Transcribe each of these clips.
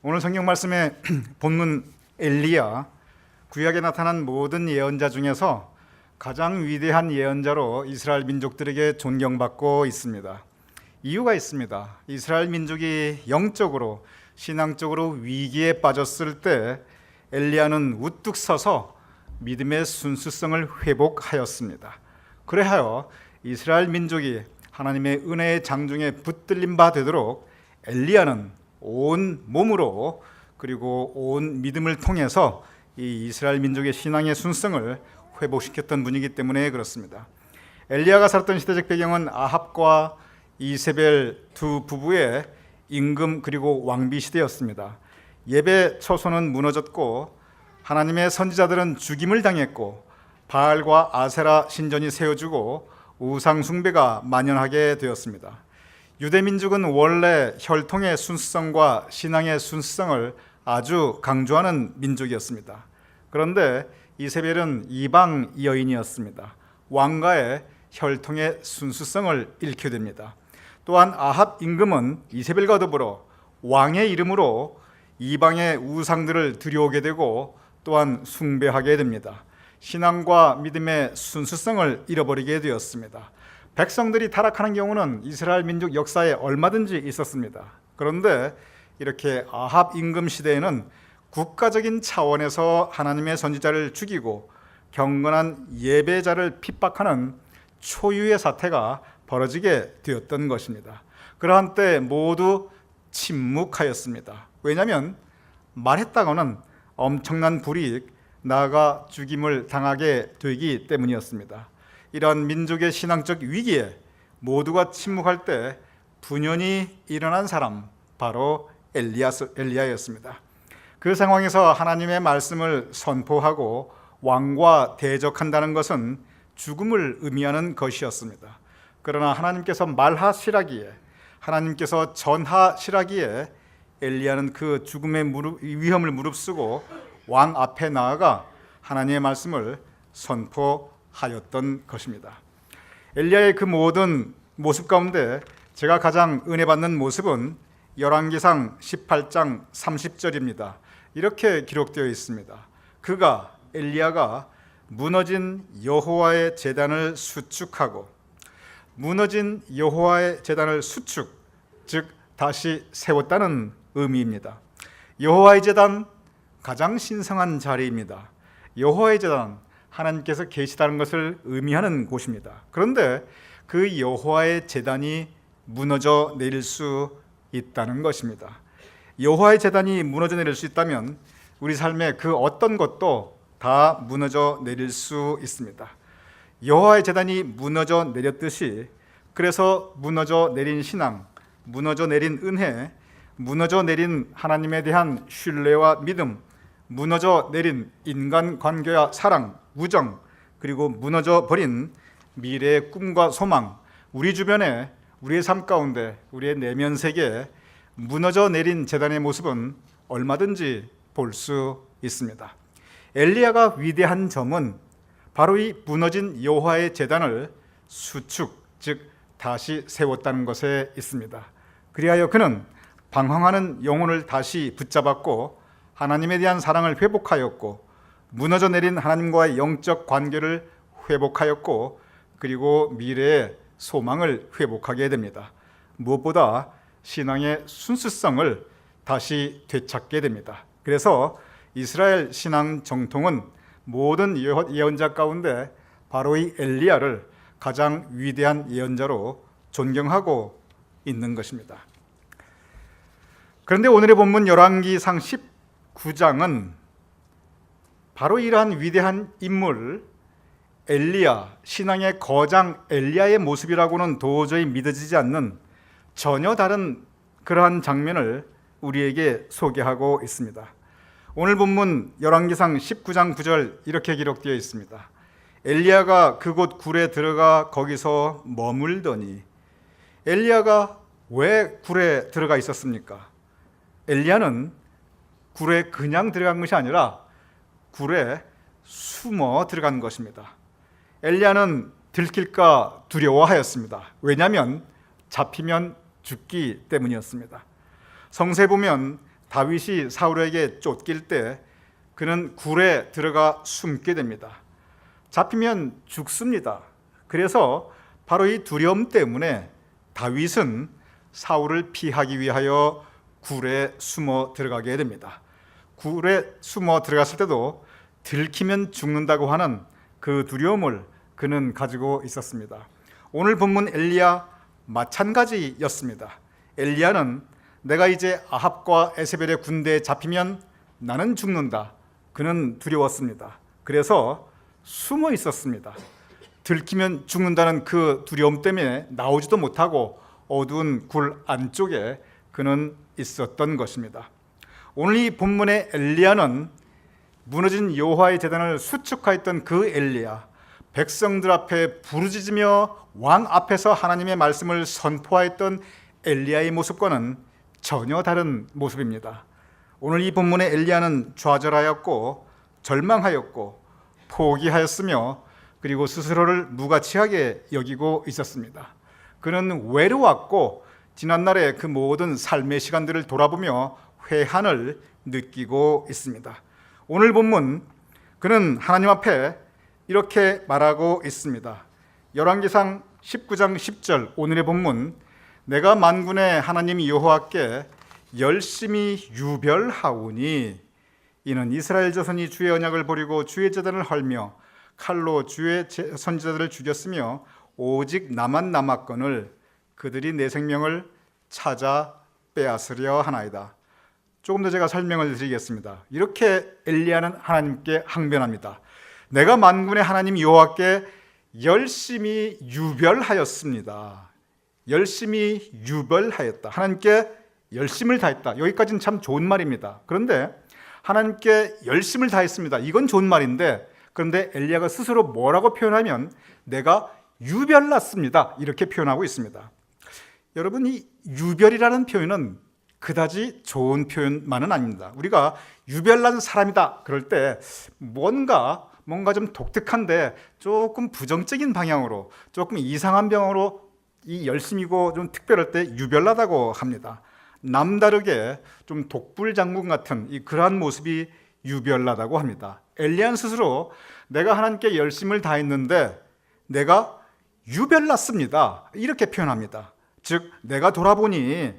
오늘 성경 말씀의 본문 엘리야, 구약에 나타난 모든 예언자 중에서 가장 위대한 예언자로 이스라엘 민족들에게 존경받고 있습니다. 이유가 있습니다. 이스라엘 민족이 영적으로 신앙적으로 위기에 빠졌을 때 엘리야는 우뚝 서서 믿음의 순수성을 회복하였습니다. 그래하여 이스라엘 민족이 하나님의 은혜의 장중에 붙들림 바 되도록 엘리야는 온 몸으로 그리고 온 믿음을 통해서 이 이스라엘 민족의 신앙의 순성을 회복시켰던 분이기 때문에 그렇습니다. 엘리야가 살았던 시대적 배경은 아합과 이세벨 두 부부의 임금 그리고 왕비 시대였습니다. 예배 처소는 무너졌고 하나님의 선지자들은 죽임을 당했고 바알과 아세라 신전이 세워지고 우상 숭배가 만연하게 되었습니다. 유대민족은 원래 혈통의 순수성과 신앙의 순수성을 아주 강조하는 민족이었습니다. 그런데 이세벨은 이방 여인이었습니다. 왕가의 혈통의 순수성을 잃게 됩니다. 또한 아합 임금은 이세벨과 더불어 왕의 이름으로 이방의 우상들을 들여오게 되고 또한 숭배하게 됩니다. 신앙과 믿음의 순수성을 잃어버리게 되었습니다. 백성들이 타락하는 경우는 이스라엘 민족 역사에 얼마든지 있었습니다. 그런데 이렇게 아합 임금 시대에는 국가적인 차원에서 하나님의 선지자를 죽이고 경건한 예배자를 핍박하는 초유의 사태가 벌어지게 되었던 것입니다. 그러한 때 모두 침묵하였습니다. 왜냐하면 말했다가는 엄청난 불이익, 나아가 죽임을 당하게 되기 때문이었습니다. 이러한 민족의 신앙적 위기에 모두가 침묵할 때 분연히 일어난 사람, 바로 엘리야였습니다. 그 상황에서 하나님의 말씀을 선포하고 왕과 대적한다는 것은 죽음을 의미하는 것이었습니다. 그러나 하나님께서 말하시라기에, 하나님께서 전하시라기에 엘리야는 그 죽음의 위험을 무릅쓰고 왕 앞에 나아가 하나님의 말씀을 선포하였던 것입니다. 엘리야의 그 모든 모습 가운데 제가 가장 은혜받는 모습은 열왕기상 18장 30절입니다. 이렇게 기록되어 있습니다. 엘리야가 무너진 여호와의 제단을 수축하고, 무너진 여호와의 제단을 수축, 즉 다시 세웠다는 의미입니다. 여호와의 제단, 가장 신성한 자리입니다. 여호와의 제단, 하나님께서 계시다는 것을 의미하는 곳입니다. 그런데 그 여호와의 제단이 무너져 내릴 수 있다는 것입니다. 여호와의 제단이 무너져 내릴 수 있다면 우리 삶의 그 어떤 것도 다 무너져 내릴 수 있습니다. 여호와의 제단이 무너져 내렸듯이, 그래서 무너져 내린 신앙, 무너져 내린 은혜, 무너져 내린 하나님에 대한 신뢰와 믿음, 무너져 내린 인간관계와 사랑, 우정, 그리고 무너져 버린 미래의 꿈과 소망, 우리 주변에, 우리의 삶 가운데, 우리의 내면 세계에 무너져 내린 제단의 모습은 얼마든지 볼 수 있습니다. 엘리야가 위대한 점은 바로 이 무너진 여호와의 제단을 수축, 즉 다시 세웠다는 것에 있습니다. 그리하여 그는 방황하는 영혼을 다시 붙잡았고 하나님에 대한 사랑을 회복하였고 무너져 내린 하나님과의 영적 관계를 회복하였고 그리고 미래의 소망을 회복하게 됩니다. 무엇보다 신앙의 순수성을 다시 되찾게 됩니다. 그래서 이스라엘 신앙 정통은 모든 예언자 가운데 바로 이 엘리야를 가장 위대한 예언자로 존경하고 있는 것입니다. 그런데 오늘의 본문 열왕기상 19장은 바로 이러한 위대한 인물 엘리야, 신앙의 거장 엘리야의 모습이라고는 도저히 믿어지지 않는 전혀 다른 그러한 장면을 우리에게 소개하고 있습니다. 오늘 본문 열왕기상 19장 9절 이렇게 기록되어 있습니다. 엘리야가 그곳 굴에 들어가 거기서 머물더니, 엘리야가 왜 굴에 들어가 있었습니까? 엘리야는 굴에 그냥 들어간 것이 아니라 굴에 숨어 들어간 것입니다. 엘리야는 들킬까 두려워하였습니다. 왜냐하면 잡히면 죽기 때문이었습니다. 성서에 보면 다윗이 사울에게 쫓길 때 그는 굴에 들어가 숨게 됩니다. 잡히면 죽습니다. 그래서 바로 이 두려움 때문에 다윗은 사울을 피하기 위하여 굴에 숨어 들어가게 됩니다. 굴에 숨어 들어갔을 때도 들키면 죽는다고 하는 그 두려움을 그는 가지고 있었습니다. 오늘 본문 엘리야 마찬가지였습니다. 엘리야는 내가 이제 아합과 에세벨의 군대에 잡히면 나는 죽는다. 그는 두려웠습니다. 그래서 숨어 있었습니다. 들키면 죽는다는 그 두려움 때문에 나오지도 못하고 어두운 굴 안쪽에 그는 있었던 것입니다. 오늘 이 본문의 엘리야는 무너진 여호와의 제단을 수축하였던 그 엘리야, 백성들 앞에 부르짖으며 왕 앞에서 하나님의 말씀을 선포하였던 엘리야의 모습과는 전혀 다른 모습입니다. 오늘 이 본문의 엘리야는 좌절하였고 절망하였고 포기하였으며 그리고 스스로를 무가치하게 여기고 있었습니다. 그는 외로웠고 지난날의 그 모든 삶의 시간들을 돌아보며 회한을 느끼고 있습니다. 오늘 본문 그는 하나님 앞에 이렇게 말하고 있습니다. 열왕기상 19장 10절 오늘의 본문, 내가 만군의 하나님 여호와께 열심히 유별하오니 이는 이스라엘 자손이 주의 언약을 버리고 주의 제단을 헐며 칼로 주의 선지자들을 죽였으며 오직 나만 남았거늘 그들이 내 생명을 찾아 빼앗으려 하나이다. 조금 더 제가 설명을 드리겠습니다. 이렇게 엘리야는 하나님께 항변합니다. 내가 만군의 하나님 여호와께 열심히 유별하였습니다. 열심히 유별하였다. 하나님께 열심을 다했다. 여기까지는 참 좋은 말입니다. 그런데 하나님께 열심을 다했습니다. 이건 좋은 말인데, 그런데 엘리야가 스스로 뭐라고 표현하면 내가 유별났습니다. 이렇게 표현하고 있습니다. 여러분, 이 유별이라는 표현은 그다지 좋은 표현만은 아닙니다. 우리가 유별난 사람이다 그럴 때 뭔가 좀 독특한데 조금 부정적인 방향으로, 조금 이상한 방향으로 이 열심이고 좀 특별할 때 유별나다고 합니다. 남다르게 좀 독불장군 같은 그러한 모습이 유별나다고 합니다. 엘리야는 스스로 내가 하나님께 열심을 다했는데 내가 유별났습니다. 이렇게 표현합니다. 즉 내가 돌아보니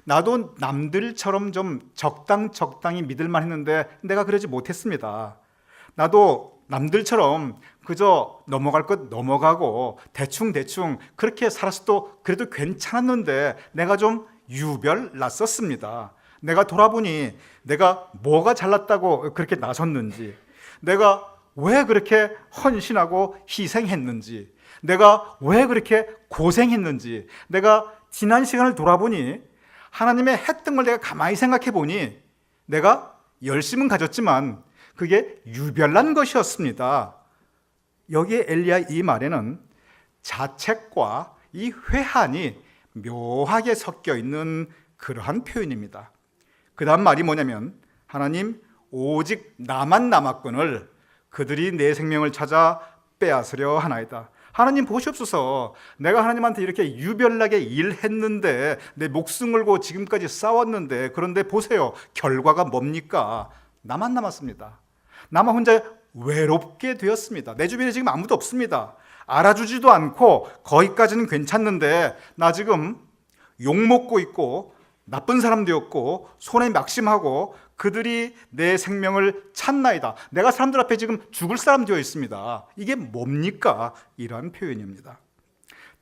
나도 남들처럼 좀 적당히 믿을만 했는데 내가 그러지 못했습니다. 나도 남들처럼 그저 넘어갈 것 넘어가고 대충 그렇게 살았어도 그래도 괜찮았는데 내가 좀 유별났었습니다. 내가 돌아보니 내가 뭐가 잘났다고 그렇게 나섰는지, 내가 왜 그렇게 헌신하고 희생했는지, 내가 왜 그렇게 고생했는지, 내가 지난 시간을 돌아보니 하나님의 했던 걸 내가 가만히 생각해 보니 내가 열심은 가졌지만 그게 유별난 것이었습니다. 여기에 엘리야 이 말에는 자책과 이 회한이 묘하게 섞여 있는 그러한 표현입니다. 그 다음 말이 뭐냐면 하나님 오직 나만 남았거늘 그들이 내 생명을 찾아 빼앗으려 하나이다. 하나님 보시옵소서, 내가 하나님한테 이렇게 유별나게 일했는데 내 목숨 걸고 지금까지 싸웠는데, 그런데 보세요, 결과가 뭡니까? 나만 남았습니다. 나만 혼자 외롭게 되었습니다. 내 주변에 지금 아무도 없습니다. 알아주지도 않고 거기까지는 괜찮는데 나 지금 욕먹고 있고 나쁜 사람 되었고 손에 막심하고 그들이 내 생명을 찾나이다. 내가 사람들 앞에 지금 죽을 사람 되어 있습니다. 이게 뭡니까? 이러한 표현입니다.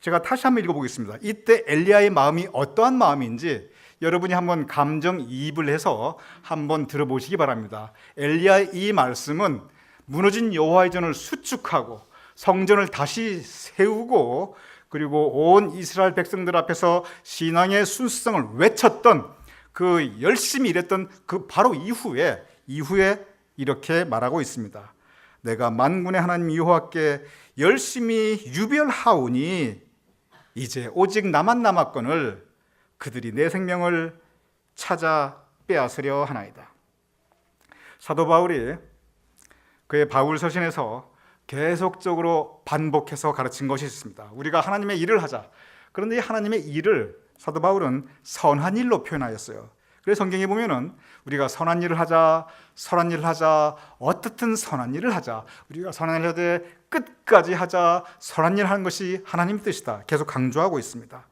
제가 다시 한번 읽어보겠습니다. 이때 엘리야의 마음이 어떠한 마음인지 여러분이 한번 감정이입을 해서 한번 들어보시기 바랍니다. 엘리야의 이 말씀은 무너진 여호와의 전을 수축하고 성전을 다시 세우고 그리고 온 이스라엘 백성들 앞에서 신앙의 순수성을 외쳤던 그 열심히 일했던 그 바로 이후에 이렇게 말하고 있습니다. 내가 만군의 하나님 여호와께 열심히 유별하오니 이제 오직 나만 남았거늘 그들이 내 생명을 찾아 빼앗으려 하나이다. 사도 바울이 그의 바울서신에서 계속적으로 반복해서 가르친 것이 있습니다. 우리가 하나님의 일을 하자. 그런데 이 하나님의 일을 사도 바울은 선한 일로 표현하였어요. 그래서 성경에 보면은 우리가 선한 일을 하자, 선한 일을 하자, 어떻든 선한 일을 하자, 우리가 선한 일을 하되 끝까지 하자, 선한 일을 하는 것이 하나님 뜻이다 계속 강조하고 있습니다.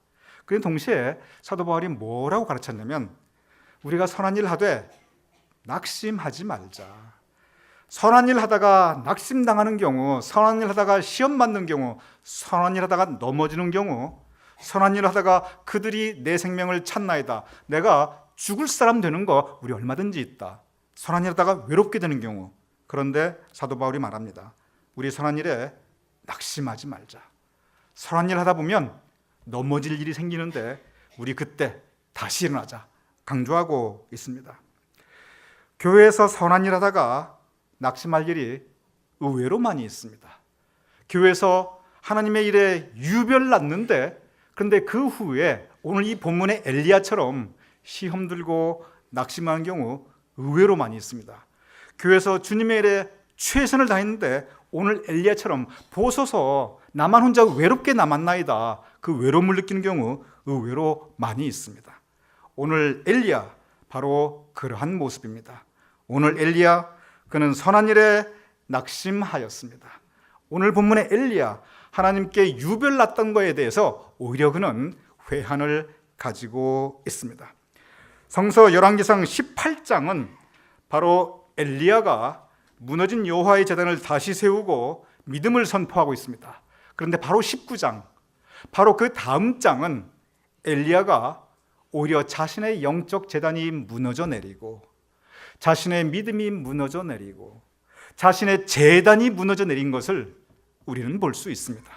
그런데 동시에 사도 바울이 뭐라고 가르쳤냐면 우리가 선한 일을 하되 낙심하지 말자. 선한 일 하다가 낙심당하는 경우, 선한 일 하다가 시험 받는 경우, 선한 일 하다가 넘어지는 경우, 선한 일 하다가 그들이 내 생명을 찾나이다, 내가 죽을 사람 되는 거 우리 얼마든지 있다. 선한 일 하다가 외롭게 되는 경우, 그런데 사도 바울이 말합니다. 우리 선한 일에 낙심하지 말자. 선한 일 하다 보면 넘어질 일이 생기는데 우리 그때 다시 일어나자 강조하고 있습니다. 교회에서 선한 일 하다가 낙심할 일이 의외로 많이 있습니다. 교회에서 하나님의 일에 유별났는데 그런데 그 후에 오늘 이 본문의 엘리야처럼 시험 들고 낙심하는 경우 의외로 많이 있습니다. 교회에서 주님의 일에 최선을 다했는데 오늘 엘리야처럼 보소서 나만 혼자 외롭게 남았나이다, 그 외로움을 느끼는 경우 의외로 많이 있습니다. 오늘 엘리야 바로 그러한 모습입니다. 오늘 엘리야 그는 선한 일에 낙심하였습니다. 오늘 본문의 엘리야 하나님께 유별났던 것에 대해서 오히려 그는 회한을 가지고 있습니다. 성서 열왕기상 18장은 바로 엘리야가 무너진 여호와의 제단을 다시 세우고 믿음을 선포하고 있습니다. 그런데 바로 19장, 바로 그 다음 장은 엘리야가 오히려 자신의 영적 제단이 무너져 내리고 자신의 믿음이 무너져 내리고 자신의 제단이 무너져 내린 것을 우리는 볼 수 있습니다.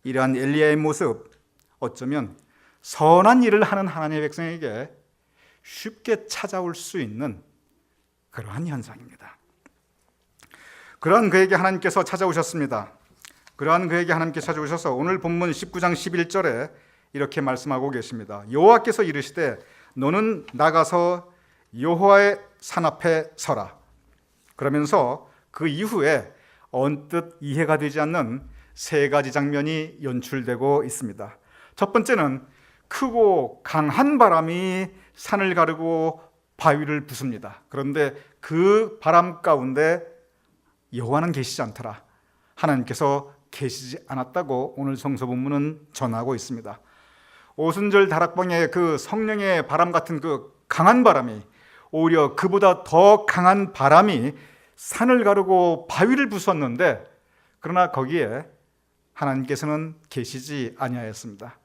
이러한 엘리야의 모습, 어쩌면 선한 일을 하는 하나님의 백성에게 쉽게 찾아올 수 있는 그러한 현상입니다. 그러한 그에게 하나님께서 찾아오셨습니다. 그러한 그에게 하나님께 찾아오셔서 오늘 본문 19장 11절에 이렇게 말씀하고 계십니다. 여호와께서 이르시되 너는 나가서 여호와의 산 앞에 서라. 그러면서 그 이후에 언뜻 이해가 되지 않는 세 가지 장면이 연출되고 있습니다. 첫 번째는 크고 강한 바람이 산을 가르고 바위를 부숩니다. 그런데 그 바람 가운데 여호와는 계시지 않더라, 하나님께서 계시지 않았다고 오늘 성서 본문은 전하고 있습니다. 오순절 다락방의 그 성령의 바람 같은 그 강한 바람이 오히려 그보다 더 강한 바람이 산을 가르고 바위를 부수었는데 그러나 거기에 하나님께서는 계시지 아니하였습니다.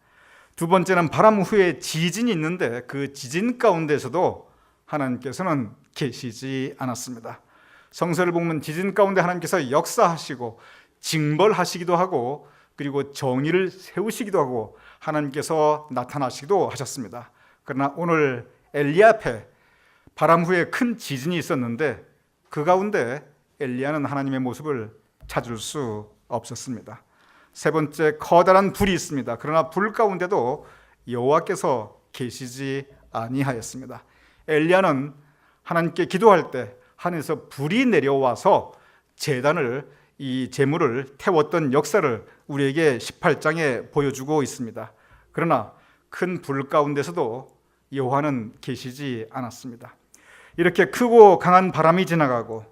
두 번째는 바람 후에 지진이 있는데 그 지진 가운데서도 하나님께서는 계시지 않았습니다. 성서를 보면 지진 가운데 하나님께서 역사하시고 징벌하시기도 하고 그리고 정의를 세우시기도 하고 하나님께서 나타나시기도 하셨습니다. 그러나 오늘 엘리야 앞에 바람 후에 큰 지진이 있었는데 그 가운데 엘리야는 하나님의 모습을 찾을 수 없었습니다. 세 번째, 커다란 불이 있습니다. 그러나 불 가운데도 여호와께서 계시지 아니하였습니다. 엘리야는 하나님께 기도할 때 하늘에서 불이 내려와서 제단을, 이 제물을 태웠던 역사를 우리에게 18장에 보여주고 있습니다. 그러나 큰 불 가운데서도 여호와는 계시지 않았습니다. 이렇게 크고 강한 바람이 지나가고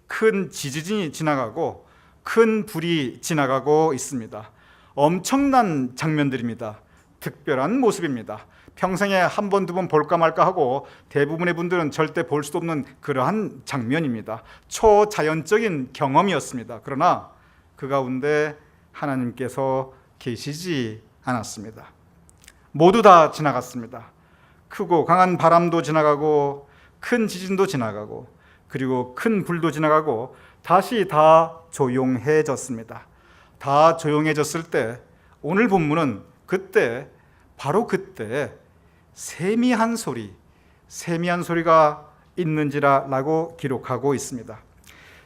큰 지진이 지나가고 큰 불이 지나가고 있습니다. 엄청난 장면들입니다. 특별한 모습입니다. 평생에 한 번, 두 번 볼까 말까 하고 대부분의 분들은 절대 볼 수도 없는 그러한 장면입니다. 초자연적인 경험이었습니다. 그러나 그 가운데 하나님께서 계시지 않았습니다. 모두 다 지나갔습니다. 크고 강한 바람도 지나가고 큰 지진도 지나가고 그리고 큰 불도 지나가고 다시 다 조용해졌습니다. 다 조용해졌을 때 오늘 본문은 그때, 바로 그때 세미한 소리가 있는지라라고 기록하고 있습니다.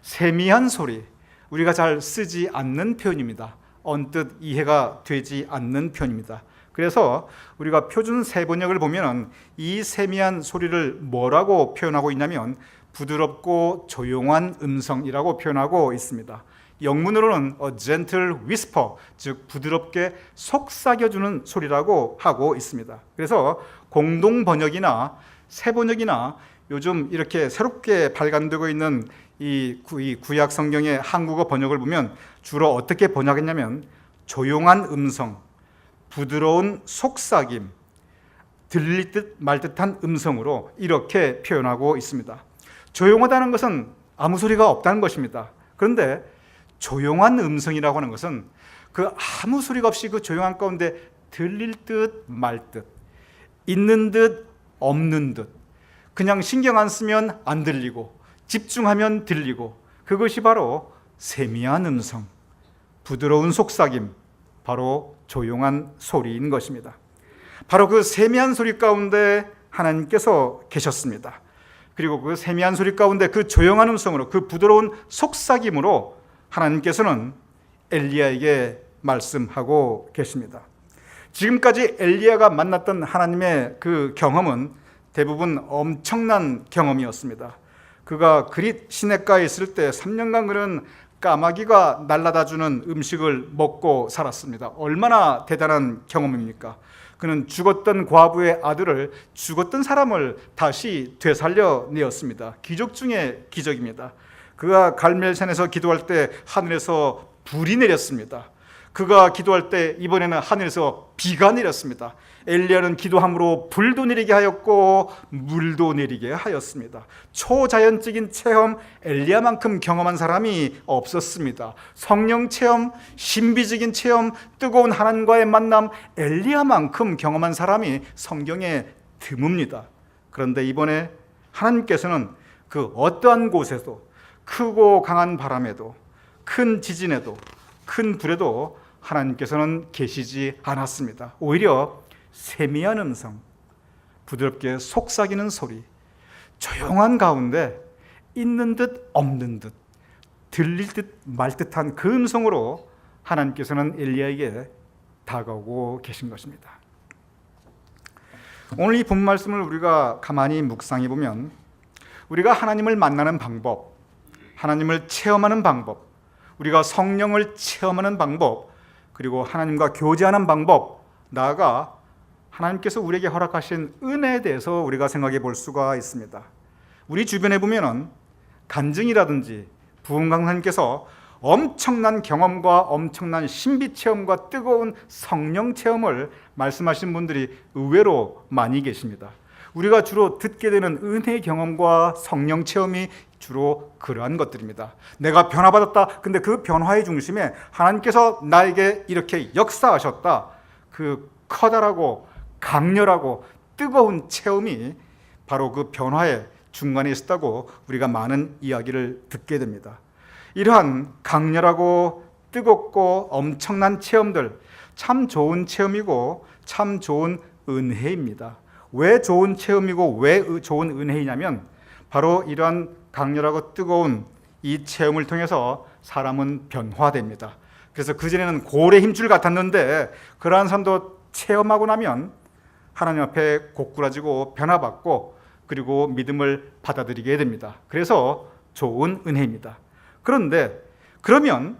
세미한 소리, 우리가 잘 쓰지 않는 표현입니다. 언뜻 이해가 되지 않는 표현입니다. 그래서 우리가 표준 세번역을 보면 이 세미한 소리를 뭐라고 표현하고 있냐면 부드럽고 조용한 음성이라고 표현하고 있습니다. 영문으로는 a gentle whisper, 즉 부드럽게 속삭여주는 소리라고 하고 있습니다. 그래서 공동 번역이나 새 번역이나 요즘 이렇게 새롭게 발간되고 있는 이 구약 성경의 한국어 번역을 보면 주로 어떻게 번역했냐면 조용한 음성, 부드러운 속삭임, 들릴 듯 말 듯한 음성으로 이렇게 표현하고 있습니다. 조용하다는 것은 아무 소리가 없다는 것입니다. 그런데 조용한 음성이라고 하는 것은 그 아무 소리가 없이 그 조용한 가운데 들릴 듯 말 듯, 있는 듯 없는 듯, 그냥 신경 안 쓰면 안 들리고 집중하면 들리고, 그것이 바로 세미한 음성, 부드러운 속삭임, 바로 조용한 소리인 것입니다. 바로 그 세미한 소리 가운데 하나님께서 계셨습니다. 그리고 그 세미한 소리 가운데 그 조용한 음성으로, 그 부드러운 속삭임으로 하나님께서는 엘리야에게 말씀하고 계십니다. 지금까지 엘리야가 만났던 하나님의 그 경험은 대부분 엄청난 경험이었습니다. 그가 그릿 시냇가에 있을 때 3년간 그는 까마귀가 날라다 주는 음식을 먹고 살았습니다. 얼마나 대단한 경험입니까? 그는 죽었던 과부의 아들을, 죽었던 사람을 다시 되살려내었습니다. 기적 중에 기적입니다. 그가 갈멜산에서 기도할 때 하늘에서 불이 내렸습니다. 그가 기도할 때 이번에는 하늘에서 비가 내렸습니다. 엘리야는 기도함으로 불도 내리게 하였고 물도 내리게 하였습니다. 초자연적인 체험, 엘리야만큼 경험한 사람이 없었습니다. 성령 체험, 신비적인 체험, 뜨거운 하나님과의 만남, 엘리야만큼 경험한 사람이 성경에 드뭅니다. 그런데 이번에 하나님께서는 그 어떠한 곳에도, 크고 강한 바람에도, 큰 지진에도, 큰 불에도 하나님께서는 계시지 않았습니다. 오히려 세미한 음성, 부드럽게 속삭이는 소리, 조용한 가운데 있는 듯 없는 듯, 들릴 듯 말 듯한 그 음성으로 하나님께서는 엘리야에게 다가오고 계신 것입니다. 오늘 이 본 말씀을 우리가 가만히 묵상해 보면 우리가 하나님을 만나는 방법, 하나님을 체험하는 방법, 우리가 성령을 체험하는 방법, 그리고 하나님과 교제하는 방법, 나아가 하나님께서 우리에게 허락하신 은혜에 대해서 우리가 생각해 볼 수가 있습니다. 우리 주변에 보면은 간증이라든지 부흥 강사님께서 엄청난 경험과 엄청난 신비 체험과 뜨거운 성령 체험을 말씀하신 분들이 의외로 많이 계십니다. 우리가 주로 듣게 되는 은혜의 경험과 성령 체험이 주로 그러한 것들입니다. 내가 변화받았다. 근데 그 변화의 중심에 하나님께서 나에게 이렇게 역사하셨다. 그 커다랗고 강렬하고 뜨거운 체험이 바로 그 변화의 중간에 있었다고 우리가 많은 이야기를 듣게 됩니다. 이러한 강렬하고 뜨겁고 엄청난 체험들, 참 좋은 체험이고 참 좋은 은혜입니다. 왜 좋은 체험이고 왜 좋은 은혜이냐면 바로 이러한 강렬하고 뜨거운 이 체험을 통해서 사람은 변화됩니다. 그래서 그전에는 고래 힘줄 같았는데 그러한 사람도 체험하고 나면 하나님 앞에 고꾸라지고 변화받고 그리고 믿음을 받아들이게 됩니다. 그래서 좋은 은혜입니다. 그런데 그러면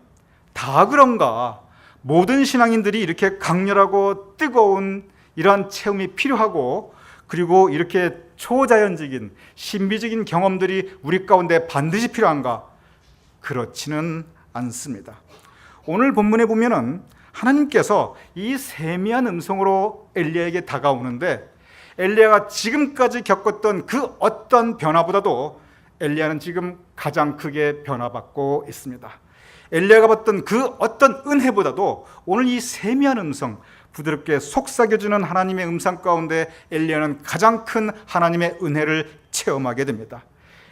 다 그런가? 모든 신앙인들이 이렇게 강렬하고 뜨거운 이러한 체험이 필요하고 그리고 이렇게 초자연적인 신비적인 경험들이 우리 가운데 반드시 필요한가? 그렇지는 않습니다. 오늘 본문에 보면은 하나님께서 이 세미한 음성으로 엘리야에게 다가오는데 엘리야가 지금까지 겪었던 그 어떤 변화보다도 엘리야는 지금 가장 크게 변화받고 있습니다. 엘리야가 받던 그 어떤 은혜보다도 오늘 이 세미한 음성, 부드럽게 속삭여주는 하나님의 음성 가운데 엘리야는 가장 큰 하나님의 은혜를 체험하게 됩니다.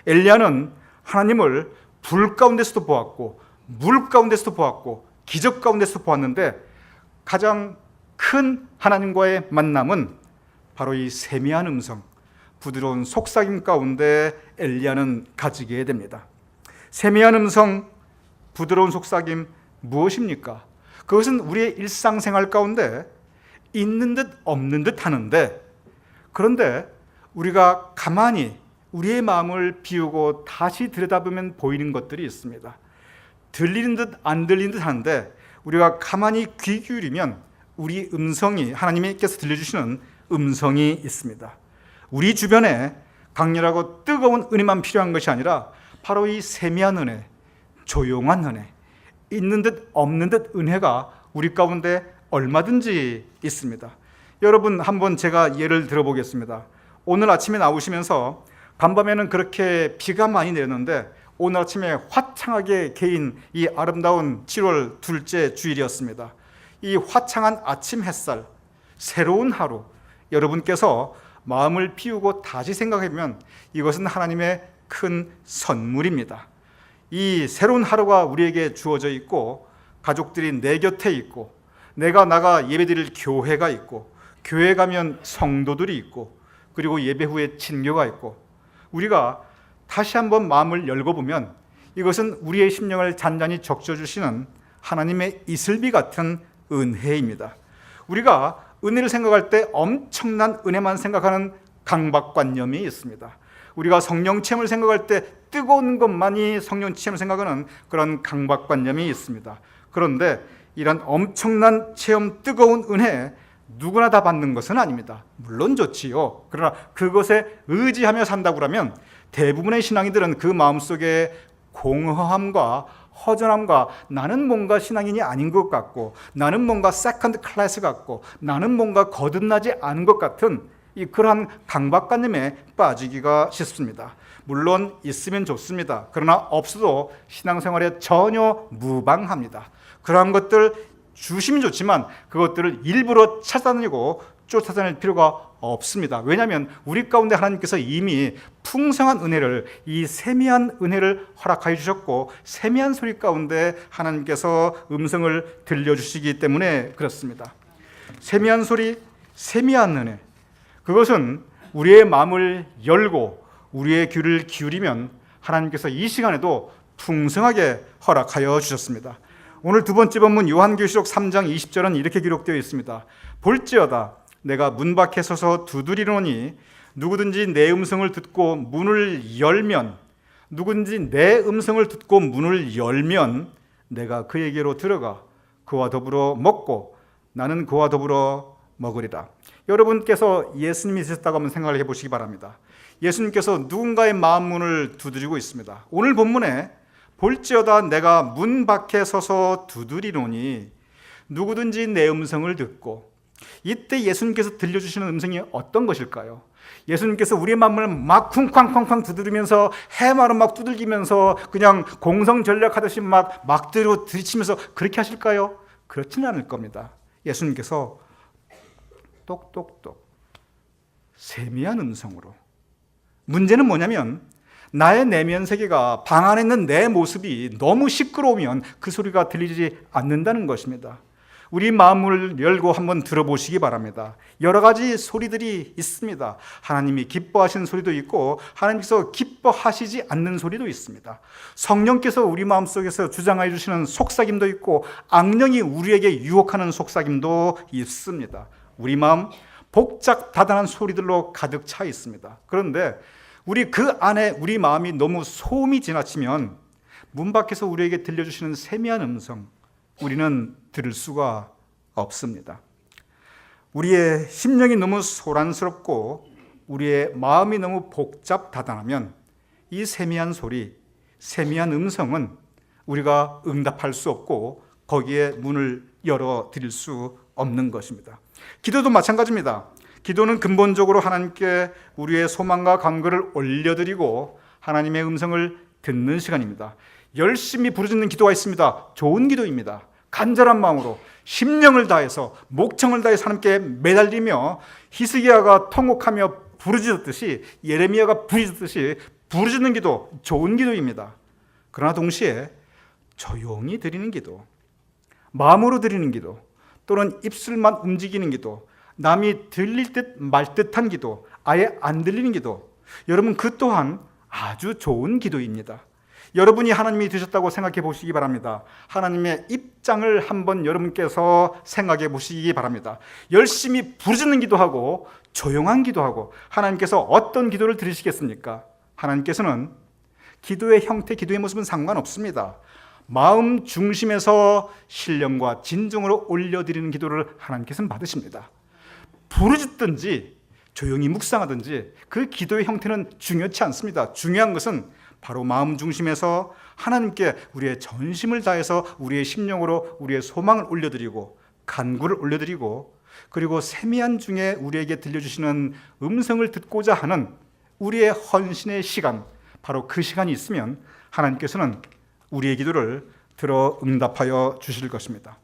엘리야는 하나님을 불 가운데서도 보았고 물 가운데서도 보았고 기적 가운데서도 보았는데 가장 큰 하나님과의 만남은 바로 이 세미한 음성, 부드러운 속삭임 가운데 엘리야는 가지게 됩니다. 세미한 음성, 부드러운 속삭임 무엇입니까? 그것은 우리의 일상생활 가운데 있는 듯 없는 듯 하는데 그런데 우리가 가만히 우리의 마음을 비우고 다시 들여다보면 보이는 것들이 있습니다. 들리는 듯 안 들리는 듯 하는데 우리가 가만히 귀 기울이면 우리 음성이 하나님께서 들려주시는 음성이 있습니다. 우리 주변에 강렬하고 뜨거운 은혜만 필요한 것이 아니라 바로 이 세미한 은혜, 조용한 은혜, 있는 듯 없는 듯 은혜가 우리 가운데 얼마든지 있습니다. 여러분, 한번 제가 예를 들어보겠습니다. 오늘 아침에 나오시면서 간밤에는 그렇게 비가 많이 내렸는데 오늘 아침에 화창하게 개인 이 아름다운 7월 둘째 주일이었습니다. 이 화창한 아침 햇살, 새로운 하루, 여러분께서 마음을 비우고 다시 생각해보면 이것은 하나님의 큰 선물입니다. 이 새로운 하루가 우리에게 주어져 있고, 가족들이 내 곁에 있고, 내가 나가 예배드릴 교회가 있고, 교회 가면 성도들이 있고, 그리고 예배 후에 친교가 있고, 우리가 다시 한번 마음을 열고 보면 이것은 우리의 심령을 잔잔히 적셔주시는 하나님의 이슬비 같은 은혜입니다. 우리가 은혜를 생각할 때 엄청난 은혜만 생각하는 강박관념이 있습니다. 우리가 성령 체험을 생각할 때 뜨거운 것만이 성령 체험을 생각하는 그런 강박관념이 있습니다. 그런데 이런 엄청난 체험, 뜨거운 은혜 누구나 다 받는 것은 아닙니다. 물론 좋지요. 그러나 그것에 의지하며 산다고 하면 대부분의 신앙인들은 그 마음속에 공허함과 허전함과 나는 뭔가 신앙인이 아닌 것 같고, 나는 뭔가 세컨드 클래스 같고, 나는 뭔가 거듭나지 않은 것 같은 그러한 강박관념에 빠지기가 쉽습니다. 물론 있으면 좋습니다. 그러나 없어도 신앙생활에 전혀 무방합니다. 그러한 것들 주시면 좋지만 그것들을 일부러 찾아다니고 쫓아다닐 필요가 없습니다. 왜냐하면 우리 가운데 하나님께서 이미 풍성한 은혜를, 이 세미한 은혜를 허락하여 주셨고, 세미한 소리 가운데 하나님께서 음성을 들려주시기 때문에 그렇습니다. 세미한 소리, 세미한 은혜, 그것은 우리의 마음을 열고 우리의 귀를 기울이면 하나님께서 이 시간에도 풍성하게 허락하여 주셨습니다. 오늘 두 번째 본문 요한계시록 3장 20절은 이렇게 기록되어 있습니다. 볼지어다 내가 문 밖에 서서 두드리노니 누구든지 내 음성을 듣고 문을 열면, 누구든지 내 음성을 듣고 문을 열면 내가 그에게로 들어가 그와 더불어 먹고 나는 그와 더불어 먹으리라. 여러분께서 예수님이 있었다고 한번 생각을 해보시기 바랍니다. 예수님께서 누군가의 마음 문을 두드리고 있습니다. 오늘 본문에 볼지어다 내가 문 밖에 서서 두드리노니 누구든지 내 음성을 듣고, 이때 예수님께서 들려주시는 음성이 어떤 것일까요? 예수님께서 우리의 마음을 막 쿵쾅쾅쾅 두드리면서 해마로 막 두들기면서 그냥 공성전략하듯이 막 들이치면서 그렇게 하실까요? 그렇지는 않을 겁니다. 예수님께서 똑똑똑 세미한 음성으로, 문제는 뭐냐면 나의 내면 세계가 방 안에 있는 내 모습이 너무 시끄러우면 그 소리가 들리지 않는다는 것입니다. 우리 마음을 열고 한번 들어보시기 바랍니다. 여러 가지 소리들이 있습니다. 하나님이 기뻐하시는 소리도 있고 하나님께서 기뻐하시지 않는 소리도 있습니다. 성령께서 우리 마음속에서 주장해 주시는 속삭임도 있고 악령이 우리에게 유혹하는 속삭임도 있습니다. 우리 마음 복잡다단한 소리들로 가득 차 있습니다. 그런데 우리 그 안에 우리 마음이 너무 소음이 지나치면 문 밖에서 우리에게 들려주시는 세미한 음성, 우리는 들을 수가 없습니다. 우리의 심령이 너무 소란스럽고 우리의 마음이 너무 복잡다단하면 이 세미한 소리, 세미한 음성은 우리가 응답할 수 없고 거기에 문을 열어드릴 수 없는 것입니다. 기도도 마찬가지입니다. 기도는 근본적으로 하나님께 우리의 소망과 간구를 올려드리고 하나님의 음성을 듣는 시간입니다. 열심히 부르짖는 기도가 있습니다. 좋은 기도입니다. 간절한 마음으로 심령을 다해서 목청을 다해서 하나님께 매달리며 히스기야가 통곡하며 부르짖었듯이, 예레미야가 부르짖듯이 부르짖는 기도, 좋은 기도입니다. 그러나 동시에 조용히 드리는 기도, 마음으로 드리는 기도, 또는 입술만 움직이는 기도, 남이 들릴 듯 말 듯한 기도, 아예 안 들리는 기도, 여러분 그 또한 아주 좋은 기도입니다. 여러분이 하나님이 되셨다고 생각해 보시기 바랍니다. 하나님의 입장을 한번 여러분께서 생각해 보시기 바랍니다. 열심히 부르짖는 기도하고 조용한 기도하고 하나님께서 어떤 기도를 들으시겠습니까? 하나님께서는 기도의 형태, 기도의 모습은 상관없습니다. 마음 중심에서 신령과 진정으로 올려드리는 기도를 하나님께서는 받으십니다. 부르짖든지 조용히 묵상하든지 그 기도의 형태는 중요치 않습니다. 중요한 것은 바로 마음 중심에서 하나님께 우리의 전심을 다해서 우리의 심령으로 우리의 소망을 올려드리고 간구를 올려드리고, 그리고 세미한 중에 우리에게 들려주시는 음성을 듣고자 하는 우리의 헌신의 시간, 바로 그 시간이 있으면 하나님께서는 우리의 기도를 들어 응답하여 주실 것입니다.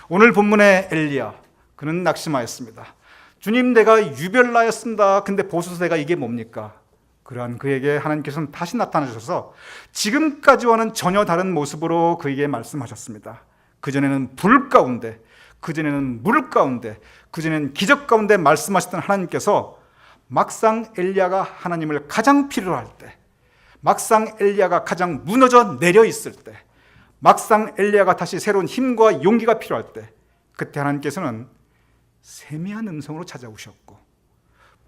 오늘 본문의 엘리야, 그는 낙심하였습니다. 주님, 내가 유별나였습니다. 근데 보소서가 이게 뭡니까? 그러한 그에게 하나님께서는 다시 나타나셔서 지금까지와는 전혀 다른 모습으로 그에게 말씀하셨습니다. 그전에는 불 가운데, 그전에는 물 가운데, 그전에는 기적 가운데 말씀하셨던 하나님께서 막상 엘리야가 하나님을 가장 필요로 할 때, 막상 엘리야가 가장 무너져 내려 있을 때, 막상 엘리야가 다시 새로운 힘과 용기가 필요할 때, 그때 하나님께서는 세미한 음성으로 찾아오셨고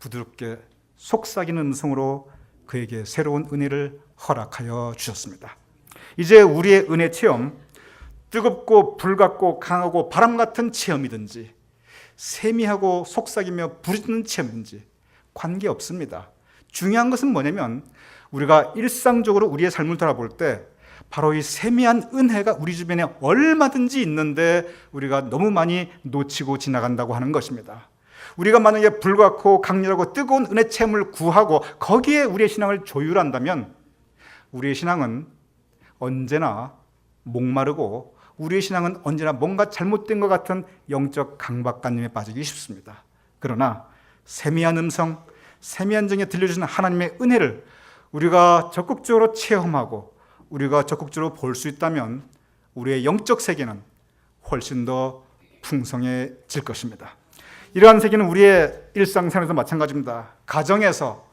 부드럽게 속삭이는 음성으로 그에게 새로운 은혜를 허락하여 주셨습니다. 이제 우리의 은혜 체험, 뜨겁고 불같고 강하고 바람 같은 체험이든지 세미하고 속삭이며 부르짖는 체험이든지 관계없습니다. 중요한 것은 뭐냐면 우리가 일상적으로 우리의 삶을 돌아볼 때 바로 이 세미한 은혜가 우리 주변에 얼마든지 있는데 우리가 너무 많이 놓치고 지나간다고 하는 것입니다. 우리가 만약에 불같고 강렬하고 뜨거운 은혜 체험을 구하고 거기에 우리의 신앙을 조율한다면 우리의 신앙은 언제나 목마르고 우리의 신앙은 언제나 뭔가 잘못된 것 같은 영적 강박관념에 빠지기 쉽습니다. 그러나 세미한 음성, 세미한 정에 들려주는 하나님의 은혜를 우리가 적극적으로 체험하고 우리가 적극적으로 볼 수 있다면 우리의 영적 세계는 훨씬 더 풍성해질 것입니다. 이러한 세계는 우리의 일상생활에서 마찬가지입니다. 가정에서,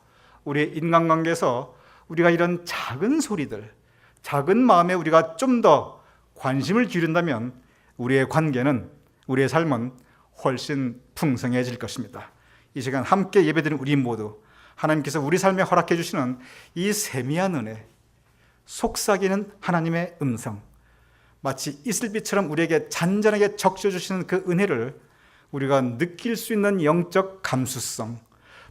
우리의 인간관계에서 우리가 이런 작은 소리들, 작은 마음에 우리가 좀 더 관심을 기울인다면 우리의 관계는, 우리의 삶은 훨씬 풍성해질 것입니다. 이 시간 함께 예배드리는 우리 모두 하나님께서 우리 삶에 허락해 주시는 이 세미한 은혜, 속삭이는 하나님의 음성, 마치 이슬비처럼 우리에게 잔잔하게 적셔주시는 그 은혜를 우리가 느낄 수 있는 영적 감수성,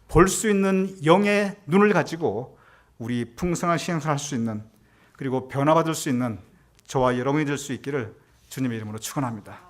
볼 수 있는 영의 눈을 가지고 우리 풍성한 신앙생활을 할 수 있는, 그리고 변화받을 수 있는 저와 여러분이 될 수 있기를 주님의 이름으로 축원합니다.